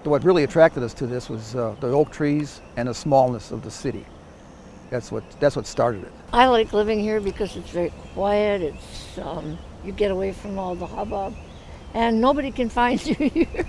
what really attracted us to this was the oak trees and the smallness of the city. That's what started it. I like living here because it's very quiet. It's you get away from all the hubbub, and nobody can find you here.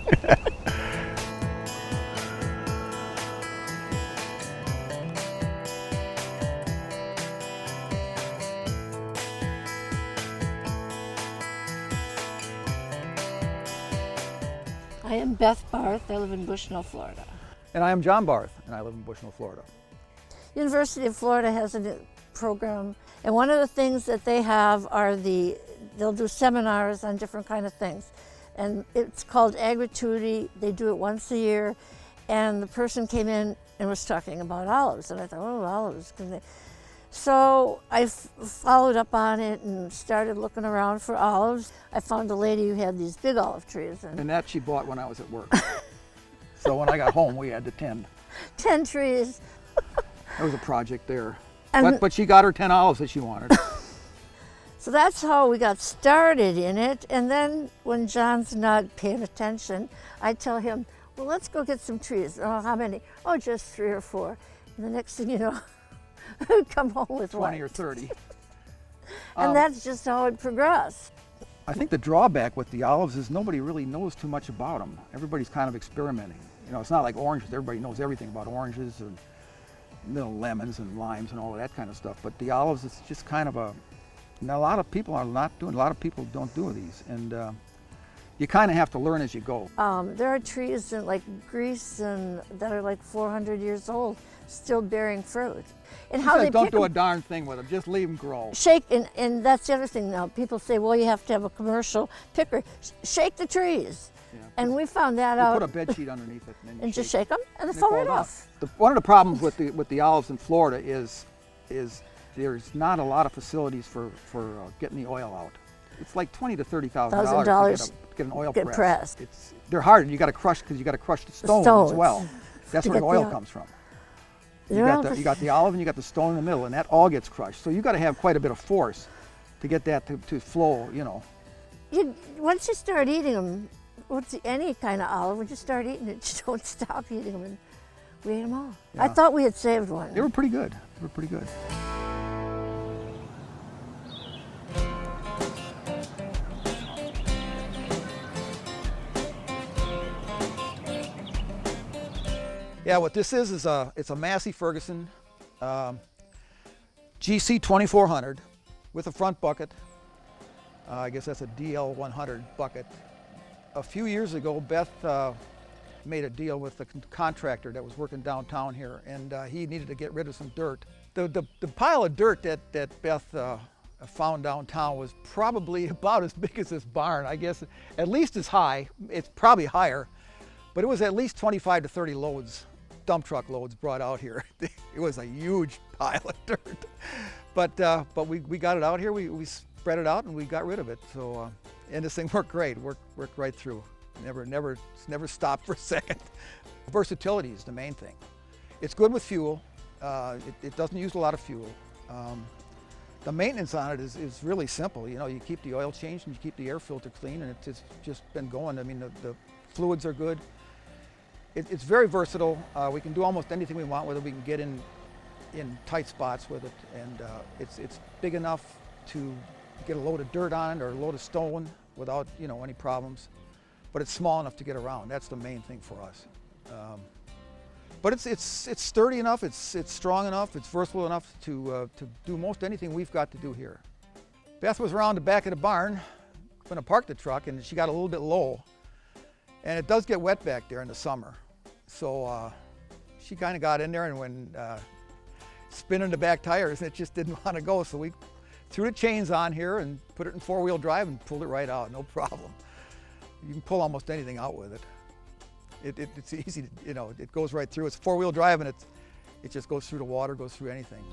I am Beth Barth. I live in Bushnell, Florida. And I am John Barth, and I live in Bushnell, Florida. University of Florida has a program, and one of the things that they have are they'll do seminars on different kind of things, and it's called Agritouti. They do it once a year, and the person came in and was talking about olives, and I thought, oh, olives. So I followed up on it and started looking around for olives. I found a lady who had these big olive trees. And that she bought when I was at work. So when I got home, we had to tend. 10 trees. There was a project there. And but she got her 10 olives that she wanted. So that's how we got started in it. And then when John's not paying attention, I tell him, well, let's go get some trees. Oh, how many? Oh, just 3 or 4. And the next thing you know, I'd come home with 20 what? or 30. And that's just how it progressed. I think the drawback with the olives is nobody really knows too much about them. Everybody's kind of experimenting. You know, it's not like oranges. Everybody knows everything about oranges and lemons and limes and all of that kind of stuff. But the olives, it's just kind of a lot of people are not doing. A lot of people don't do these, and you kind of have to learn as you go. There are trees in like Greece and that are like 400 years old, still bearing fruit. And how they don't do a darn thing with them. Just leave them grow. Shake, and that's the other thing now. People say, well, you have to have a commercial picker. Shake the trees. Yeah. And we found that out. Put a bed sheet underneath it and just shake them, and they fall right off. One of the problems with the olives in Florida is there's not a lot of facilities for getting the oil out. It's like $20,000 to $30,000 to get an oil press. They're hard. You got to crush because you got to crush the stone as well. That's where the oil comes from. You got the olive and you got the stone in the middle, and that all gets crushed. So you got to have quite a bit of force to get that to flow. You know. Once you start eating them, any kind of olive, when you start eating it, you don't stop eating them, and we ate them all. Yeah. I thought we had saved one. They were pretty good. They were pretty good. Yeah, what this is it's a Massey Ferguson GC 2400 with a front bucket. I guess that's a DL 100 bucket. A few years ago, Beth made a deal with the contractor that was working downtown here, and he needed to get rid of some dirt. The pile of dirt that Beth found downtown was probably about as big as this barn. I guess at least as high. It's probably higher, but it was at least 25 to 30 loads, dump truck loads brought out here. It was a huge pile of dirt, but we got it out here. We spread it out and we got rid of it. So. And this thing worked great, worked right through. Never stopped for a second. Versatility is the main thing. It's good with fuel. It doesn't use a lot of fuel. The maintenance on it is really simple. You know, you keep the oil changed and you keep the air filter clean, and it's just been going. I mean, the fluids are good. It's very versatile. We can do almost anything we want with it. We can get in tight spots with it, and it's big enough to get a load of dirt on it or a load of stone without any problems, but it's small enough to get around. That's the main thing for us. But it's sturdy enough, it's strong enough, it's versatile enough to do most anything we've got to do here. Beth was around the back of the barn going to park the truck, and she got a little bit low, and it does get wet back there in the summer. So she kind of got in there, and when spinning the back tires, it just didn't want to go, so we threw the chains on here and put it in 4-wheel drive and pulled it right out, no problem. You can pull almost anything out with it. It's easy, it goes right through. It's 4-wheel drive, and it just goes through the water, goes through anything.